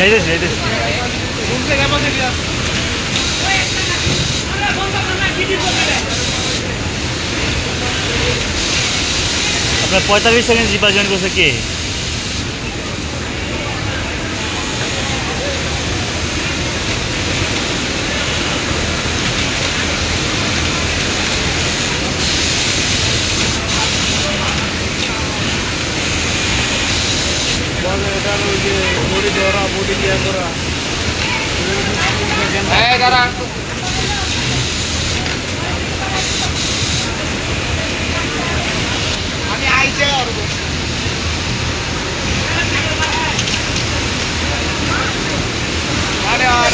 যাইতেছি যাইতেছি। আপনার 45 সেকেন্ড জিপা জয়েন করছে কে? আমি আইসে আর আরে আর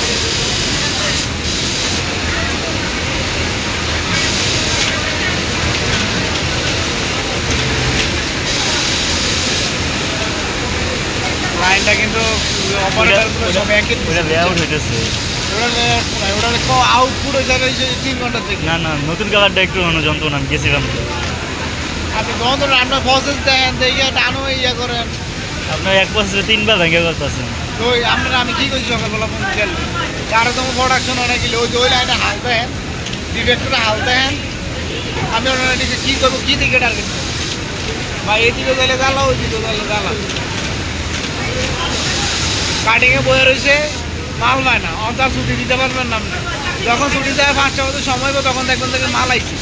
লাইনটা কিন্তু অপারেটর সব একই ওটা লেআউট হইতেছে। ওটা আউটপুট হয়ে যাবে 3 ঘন্টা থেকে। না না, নতুন কালারটা একটু অন্য যন্ত্রণা, আমি গেছিলাম তো। আপনি বন্ধ আপনার প্রসেস দেন দেখে টানো ইয়ে করেন। আপনার 1 বছরে 3বার ভেঙে করতেছেন। তো আপনারা আমি কি করছি সকালবেলা ফোন গেল কারো তোমার প্রোডাকশন অনেক গেলে ওই যে ওই লাইনে হাল দেন ডিরেক্টরে হাল দেন। আমি ওনারা নিজে কী করবো কী দিকে টার্গেট বা এদিকে গেলে জ্বালা ওই দিকে গেলে জ্বালা কাটিংয়ে বয়ে রয়েছে মাল পায় না অর্থাৎ ছুটি দিতে পারবেন না আপনি। যখন ছুটি দেয় 5টা মতো সময় তখন দেখবেন মাল আইছে।